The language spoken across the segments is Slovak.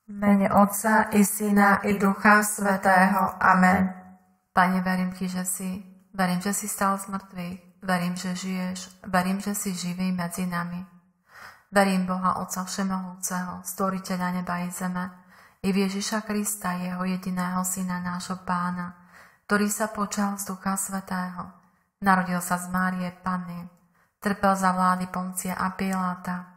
V mene Otca i Syna i Ducha Svätého. Amen. Pane, verím že si stal z mŕtvych, verím, že žiješ, verím, že si živý medzi nami. Verím Boha Otca Všemohúceho, Stvoriteľa neba i zeme, i v Ježiša Krista, jeho jediného Syna, nášho Pána, ktorý sa počal z Ducha Svätého. Narodil sa z Márie Panny, trpel za vlády Poncia a Piláta,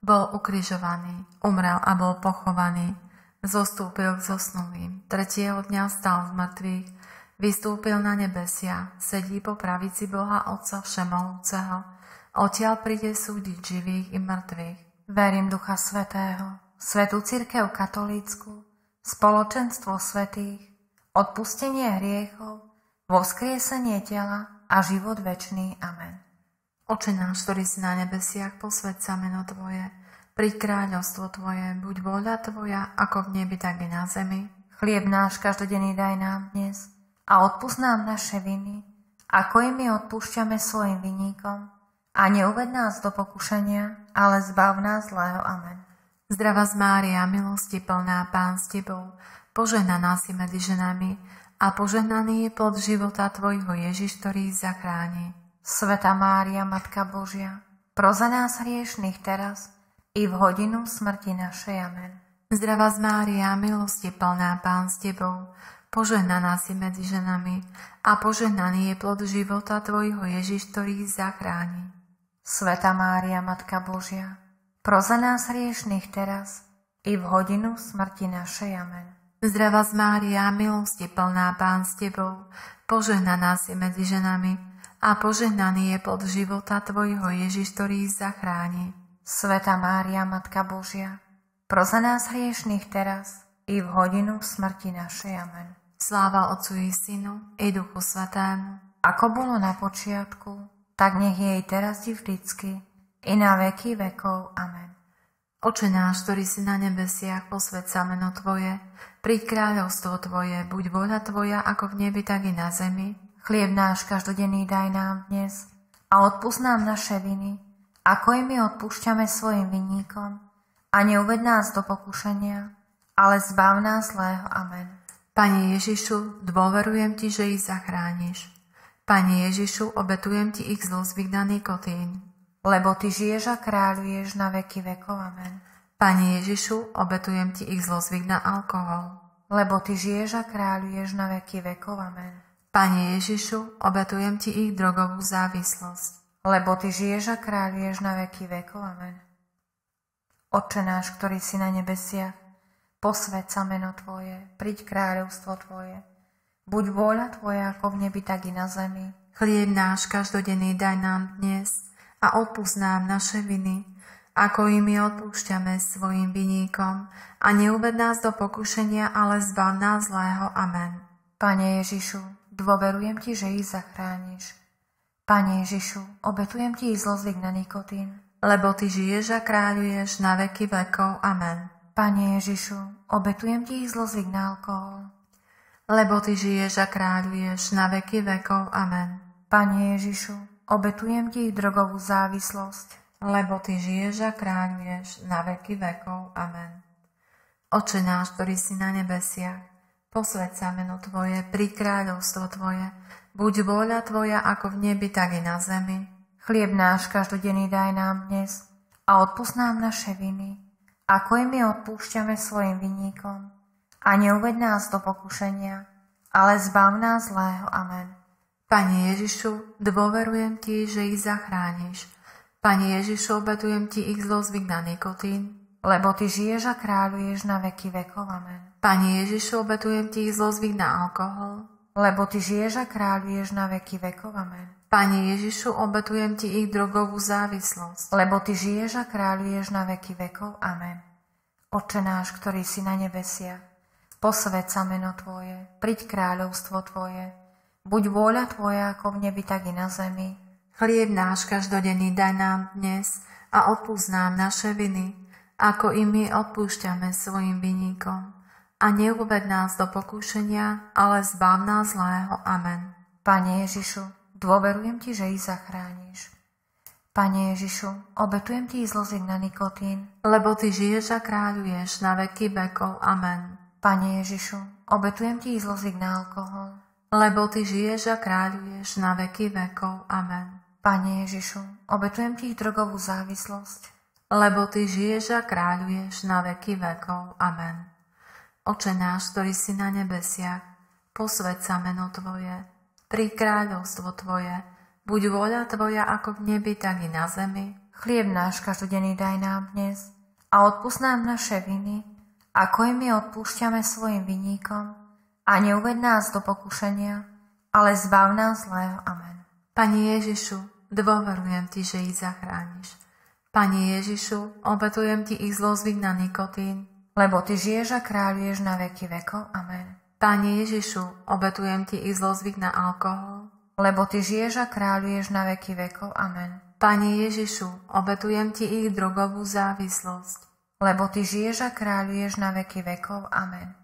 bol ukrižovaný, umrel a bol pochovaný, zostúpil k zosnulým, tretieho dňa stal z mŕtvych, vystúpil na nebesia, sedí po pravici Boha Otca Všemohúceho, odtiaľ príde súdiť živých i mŕtvych. Verím Ducha Svätého, Svätú cirkev katolícku, spoločenstvo svätých, odpustenie hriechov, voskriesenie tela a život večný. Amen. Oče náš, ktorý si na nebesiach, posväť sa meno Tvoje, príď kráľovstvo Tvoje, buď vôľa Tvoja, ako v nebi, tak i na zemi. Chlieb náš každodenný daj nám dnes a odpusť nám naše viny, ako i my odpúšťame svojim vinníkom. A neuved nás do pokušenia, ale zbav nás zlého. Amen. Zdravá Mária, milosti plná, Pán s Tebou, požehnaná si medzi ženami a požehnaný je plod života Tvojho Ježiš, ktorý ich zachráni. Svätá Mária, Matka Božia, pros za nás hriešnych teraz i v hodinu smrti našej. Amen. Zdravá Mária, milosti plná, Pán s Tebou, požehnaná si medzi ženami a požehnaný je plod života Tvojho Ježiš, ktorý ich zachráni. Svätá Mária, Matka Božia, pros za nás hriešnych teraz i v hodinu smrti našej. Amen. Zdravá Mária, milosti plná, Pán s Tebou, požehnaná si medzi ženami a požehnaný je plod života Tvojho Ježiš, ktorý ich zachráni. Svätá Mária, Matka Božia, pros za nás hriešnych teraz i v hodinu smrti našej. Amen. Sláva Otcu i Synu i Duchu Svätému, ako bolo na počiatku, tak nech je i teraz i vždycky, i na veky vekov. Amen. Oče náš, ktorý si na nebesiach, posväť sa meno Tvoje, príď kráľovstvo Tvoje, buď vôľa Tvoja, ako v nebi, tak i na zemi. Chlieb náš každodenný daj nám dnes a odpusť nám naše viny, ako i my odpúšťame svojim vinníkom. A neuved nás do pokušenia, ale zbav nás zlého. Amen. Pane Ježišu, dôverujem Ti, že ich zachrániš. Pane Ježišu, obetujem Ti ich zlozvignaný nikotín. Lebo Ty žiješ a kráľuješ na veky vekov. Amen. Pane Ježišu, obetujem Ti ich zlozvigna alkohol. Lebo Ty žiješ a kráľuješ na veky vekov. Amen. Pane Ježišu, obetujem Ti ich drogovú závislosť. Lebo Ty žiješ a kráľuješ na veky vekov. Amen. Otče náš, ktorý si na nebesiach, posväť sa meno Tvoje, príď kráľovstvo Tvoje. Buď vôľa Tvoja, ako v nebi, tak i na zemi. Chlieb náš každodenný daj nám dnes a odpusť nám naše viny, ako i my odpúšťame svojim vinníkom. A neuved nás do pokušenia, ale zbav nás zlého. Amen. Pane Ježišu, dôverujem Ti, že ich zachrániš. Pane Ježišu, obetujem Ti ich zlozvyk na nikotín. Lebo Ty žiješ a kráľuješ na veky vekov. Amen. Pane Ježišu, obetujem Ti ich zlozvyk na alkohol. Lebo Ty žiješ a kráľuješ na veky vekov. Amen. Pane Ježišu, obetujem Ti ich drogovú závislosť. Lebo Ty žiješ a kráľuješ na veky vekov. Amen. Oče náš, ktorý si na nebesiach, posväť sa meno Tvoje, príď kráľovstvo Tvoje, buď vôľa Tvoja, ako v nebi, tak i na zemi. Chlieb náš každodenný daj nám dnes a odpusť nám naše viny, ako i my odpúšťame svojim vinníkom. A neuved nás do pokušenia, ale zbav nás zlého. Amen. Pane Ježišu, dôverujem Ti, že ich zachrániš. Pane Ježišu, obetujem Ti ich zlozvyk na nikotín. Lebo Ty žiješ a kráľuješ na veky vekov. Amen. Pane Ježišu, obetujem Ti ich zlozvyk na alkohol. Lebo Ty žiješ a kráľuješ na veky vekov. Amen. Pane Ježišu, obetujem Ti ich drogovú závislosť. Lebo Ty žiješ a kráľuješ na veky vekov. Amen. Otče náš, ktorý si na nebesiach, posväť sa meno Tvoje, príď kráľovstvo Tvoje, buď vôľa Tvoja, ako v nebi, tak i na zemi. Chlieb náš každodenný daj nám dnes a odpusť nám naše viny, ako i my odpúšťame svojim vinníkom. A neuved nás do pokúšenia, ale zbav nás zlého. Amen. Pane Ježišu, dôverujem Ti, že ich zachrániš. Pane Ježišu, obetujem Ti zlozvyk na nikotín. Lebo Ty žiješ a kráľuješ na veky vekov. Amen. Pane Ježišu, obetujem Ti zlozvyk na alkohol. Lebo Ty žiješ a kráľuješ na veky vekov. Amen. Pane Ježišu, obetujem Ti drogovú závislosť. Lebo Ty žiješ a kráľuješ na veky vekov. Amen. Oče náš, ktorý si na nebesiach, posväť sa meno Tvoje, príď kráľovstvo Tvoje, buď vôľa Tvoja ako v nebi, tak i na zemi. Chlieb náš každodenný daj nám dnes a odpusť nám naše viny, ako i my odpúšťame svojim vinníkom, a neuved nás do pokušenia, ale zbav nás zlého. Amen. Pane Ježišu, dôverujem Ti, že ich zachrániš. Pane Ježišu, obetujem Ti ich zlozvyk na nikotín, lebo Ty žiješ a kráľuješ na veky vekov. Amen. Pane Ježišu, obetujem Ti ich zlozvyk na alkohol, lebo Ty žiješ a kráľuješ na veky vekov. Amen. Pane Ježišu, obetujem Ti ich drogovú závislosť, lebo Ty žiješ a kráľuješ na veky vekov. Amen.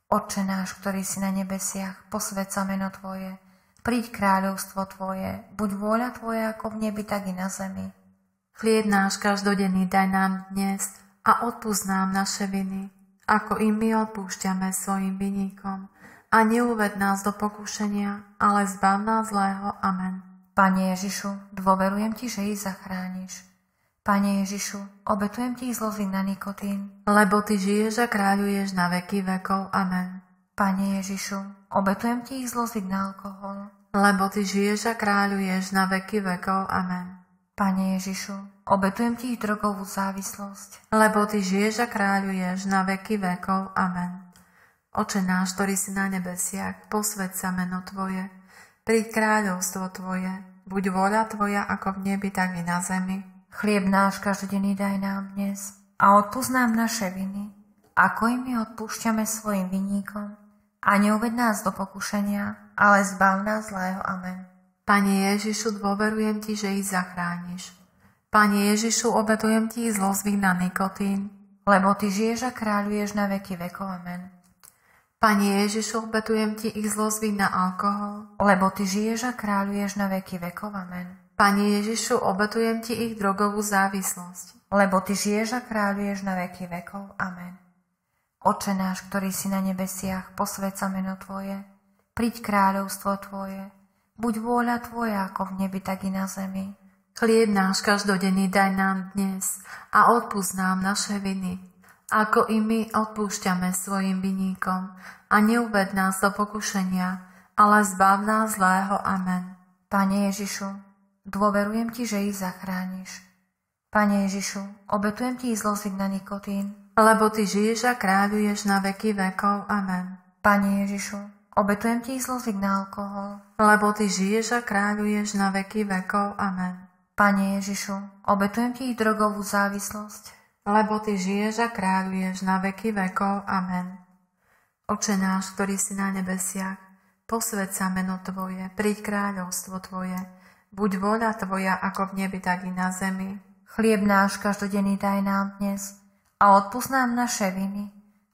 Otče náš, ktorý si na nebesiach, posväť sa meno Tvoje, príď kráľovstvo Tvoje, buď vôľa Tvoja ako v nebi, tak i na zemi. Chlieb náš každodenný daj nám dnes a odpusť nám naše viny, ako i my odpúšťame svojim vinníkom. A neuved nás do pokušenia, ale zbav nás zlého. Amen. Pane Ježišu, dôverujem Ti, že ich zachrániš. Pane Ježišu, obetujem Ti zlozvyk na nikotín, lebo Ty žiješ a kráľuješ na veky vekov. Amen. Pane Ježišu, obetujem Ti zlozvyk na alkohol, lebo Ty žiješ a kráľuješ na veky vekov. Amen. Pane Ježišu, obetujem Ti drogovú závislosť, lebo Ty žiješ a kráľuješ na veky vekov. Amen. Oče náš, ktorý si na nebesiach, posväť sa meno Tvoje, príď kráľovstvo Tvoje, buď vôľa Tvoja ako v nebi, tak i na zemi. Chlieb náš každodenný daj nám dnes a odpusť nám naše viny, ako i my odpúšťame svojim vinníkom, a neuved nás do pokušenia, ale zbav nás zlého. Amen. Pane Ježišu, dôverujem Ti, že ich zachrániš. Pane Ježišu, obetujem Ti zlozvyk na nikotín, lebo Ty žiješ a kráľuješ na veky vekov. Amen. Pane Ježišu, obetujem Ti ich zlozvyk na alkohol, lebo Ty žiješ a kráľuješ na veky vekov. Amen. Pane Ježišu, obetujem Ti ich drogovú závislosť, lebo Ty žiješ a kráľuješ na veky vekov. Amen. Otče náš, ktorý si na nebesiach, posväť sa meno Tvoje, príď kráľovstvo Tvoje, buď vôľa Tvoja ako v nebi, tak i na zemi. Chlieb náš každodenný daj nám dnes a odpusť nám naše viny, ako i my odpúšťame svojim vinníkom, a neuved nás do pokušenia, ale zbav nás zlého. Amen. Pane Ježišu, dôverujem Ti, že ich zachrániš. Pane Ježišu, obetujem Ti zlozvyk na nikotín, lebo Ty žiješ a kráľuješ na veky vekov. Amen. Pane Ježišu, obetujem Ti zlozvyk na alkohol, lebo Ty žiješ a kráľuješ na veky vekov. Amen. Pane Ježišu, obetujem Ti drogovú závislosť, lebo Ty žiješ a kráľuješ na veky vekov. Amen. Oče náš, ktorý si na nebesiach, posväť sa meno Tvoje, príď kráľovstvo Tvoje, buď vôľa Tvoja ako v nebi, tak i na zemi. Chlieb náš každodenný daj nám dnes a odpusť nám naše viny,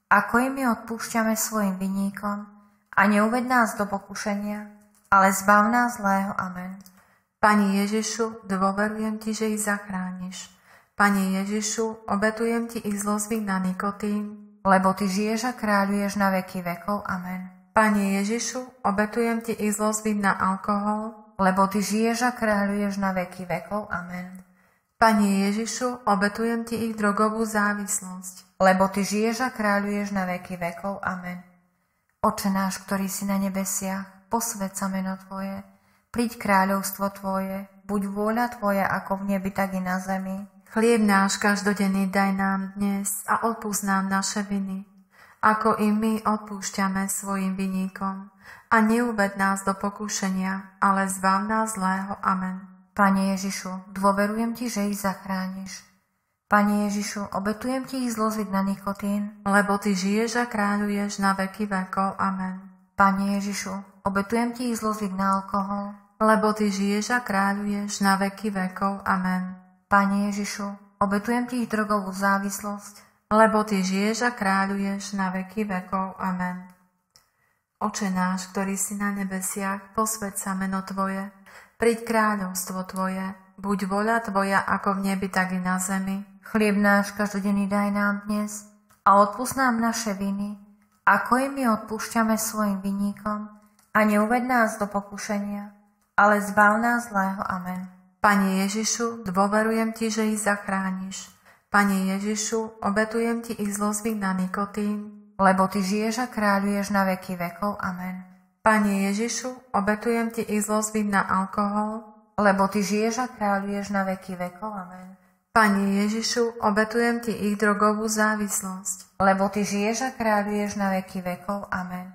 ako i my odpúšťame svojim vinníkom, a neuved nás do pokušenia, ale zbav nás zlého. Amen. Pane Ježišu, dôverujem Ti, že ich zachrániš. Pane Ježišu, obetujem Ti ich zlozvyk na nikotín, lebo Ty žiješ a kráľuješ na veky vekov. Amen. Pane Ježišu, obetujem Ti ich zlozvyk na alkohol, lebo Ty žiješ a kráľuješ na veky vekov. Amen. Pane Ježišu, obetujem Ti ich drogovú závislosť, lebo Ty žiješ a kráľuješ na veky vekov. Amen. Otče náš, ktorý si na nebesiach, posväť sa meno Tvoje, príď kráľovstvo Tvoje, buď vôľa Tvoja ako v nebi, tak i na zemi. Chlieb náš každodenný daj nám dnes a odpusť nám naše viny, ako i my odpúšťame svojim vinníkom, a neuved nás do pokušenia, ale zbav nás zlého. Amen. Pane Ježišu, dôverujem Ti, že ich zachrániš. Pane Ježišu, obetujem Ti ich zlozvyk na nikotín, lebo Ty žiješ a kráľuješ na veky vekov. Amen. Pane Ježišu, obetujem Ti ich zlozvyk na alkohol, lebo Ty žiješ a kráľuješ na veky vekov. Amen. Pane Ježišu, obetujem Ti drogovú závislosť, lebo Ty žiješ a kráľuješ na veky vekov. Amen. Oče náš, ktorý si na nebesiach, posväť sa meno Tvoje, príď kráľovstvo Tvoje, buď vôľa Tvoja ako v nebi, tak i na zemi. Chlieb náš každodenný daj nám dnes a odpusť nám naše viny, ako i my odpúšťame svojim vinníkom, a neuved nás do pokušenia, ale zbav nás zlého. Amen. Pane Ježišu, dôverujem Ti, že ich zachrániš. Pane Ježišu, obetujem Ti ich zlozvyk na nikotín, lebo Ty žiješ a kráľuješ na veky vekov. Amen. Pane Ježišu, obetujem Ti ich zlozvyk na alkohol, lebo Ty žiješ a kráľuješ na veky vekov. Amen. Pane Ježišu, obetujem Ti ich drogovú závislosť, lebo Ty žiješ a kráľuješ na veky vekov. Amen.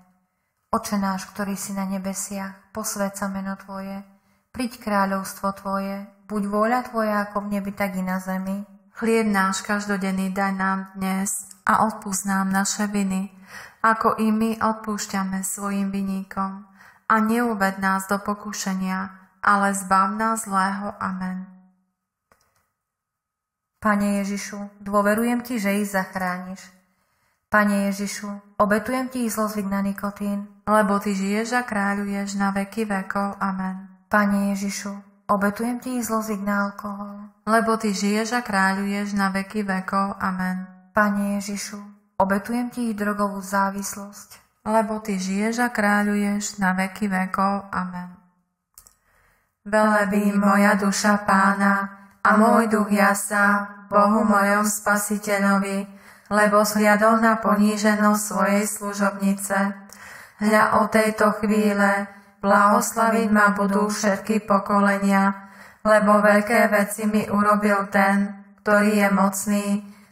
Oče náš, ktorý si na nebesiach, posväť sa meno Tvoje, príď kráľovstvo Tvoje, buď vôľa Tvoja ako v nebi, tak i na zemi. Chlieb náš každodenný daj nám dnes a odpusť nám naše viny, ako i my odpúšťame svojim vinníkom. A neuved nás do pokušenia, ale zbav nás zlého. Amen. Pane Ježišu, dôverujem Ti, že ich zachrániš. Pane Ježišu, obetujem Ti ich zlozvyk na nikotín, lebo Ty žiješ a kráľuješ na veky vekov. Amen. Pane Ježišu, obetujem Ti ich zlozvyk na alkohol, lebo Ty žiješ a kráľuješ na veky vekov. Amen. Pane Ježišu, obetujem Ti ich drogovú závislosť, lebo Ty žiješ a kráľuješ na veky vekov. Amen. Velebí moja duša Pána a môj duch jasá Bohu mojom Spasiteľovi, lebo zhliadol na poníženosť svojej služobnice. Hľa od tejto chvíle blahoslaviť ma budú všetky pokolenia, lebo veľké veci mi urobil ten, ktorý je mocný,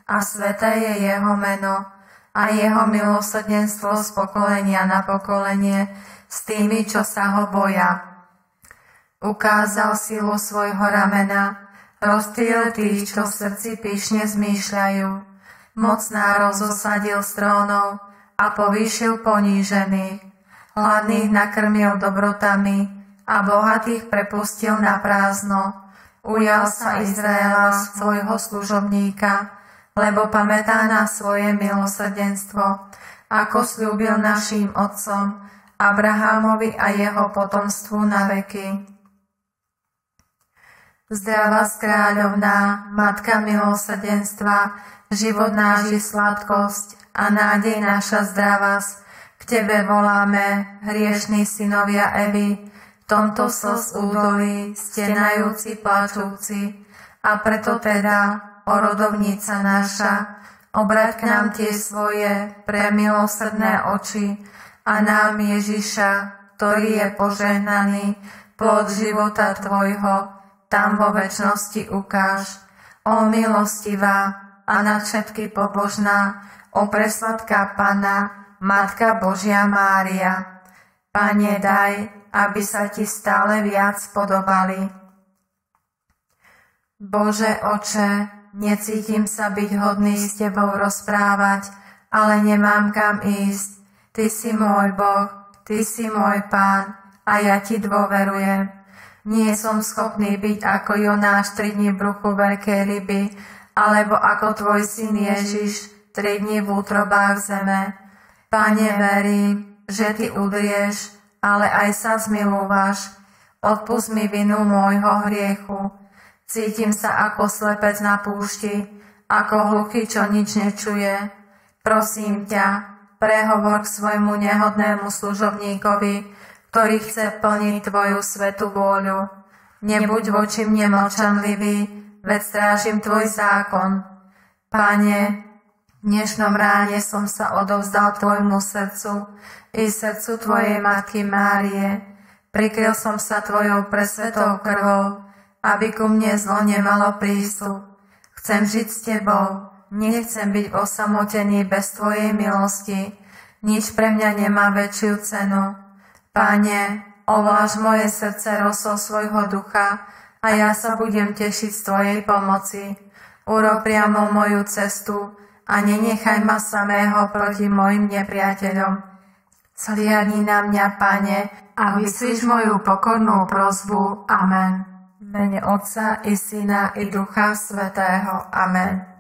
a sväté je jeho meno, a jeho milosrdenstvo z pokolenia na pokolenie s tými, čo sa ho boja. Ukázal silu svojho ramena, rozptýlil tých, čo v srdci pyšne zmýšľajú. Mocná rozosadil z trónov a povýšil ponížených. Hladných nakrmil dobrotami a bohatých prepustil na prázdno. Ujal sa Izraela svojho služobníka, lebo pamätá na svoje milosrdenstvo, ako sľúbil našim otcom, Abrahámovi a jeho potomstvu na veky. Zdravá kráľovná, matka milosrdenstva, život náš je sladkosť a nádej naša zdravasť. K Tebe voláme, hriešní synovia Evy, v tomto slz údolí, stenajúci, plačúci. A preto teda, o rodovnica naša, obrať k nám tie svoje premilosrdné oči a nám Ježiša, ktorý je požehnaný, plod života Tvojho, tam vo večnosti ukáž. O milostivá a nad všetky pobožná, o presladká Panna, Matka Božia Mária. Pane, daj, aby sa Ti stále viac podobali. Bože Oče, necítim sa byť hodný s Tebou rozprávať, ale nemám kam ísť. Ty si môj Boh, Ty si môj Pán a ja Ti dôverujem. Nie som schopný byť ako Jonáš 3 dni v bruchu veľkej ryby, alebo ako Tvoj syn Ježiš 3 dni v útrobách zeme. Pane, verím, že Ty udrieš, ale aj sa zmilúvaš. Odpusť mi vinu môjho hriechu. Cítim sa ako slepec na púšti, ako hluchý, čo nič nečuje. Prosím ťa, prehovor k svojmu nehodnému služobníkovi, ktorý chce plniť Tvoju svätú vôľu. Nebuď voči mne mlčanlivý, veď strážim Tvoj zákon. Pane, v dnešnom ráne som sa odovzdal Tvojmu srdcu i srdcu Tvojej Matky Márie. Prikryl som sa Tvojou presvetou krvou, aby ku mne zlo nemalo prístup. Chcem žiť s Tebou, nechcem byť osamotený bez Tvojej milosti. Nič pre mňa nemá väčšiu cenu. Pane, ovláž moje srdce rosou svojho ducha a ja sa budem tešiť z Tvojej pomoci. Urob priamo moju cestu a nenechaj ma samého proti mojim nepriateľom. Zhliadni na mňa, Pane, a vyslíš moju pokornú prosbu. Amen. V mene Otca i Syna i Ducha Svätého. Amen.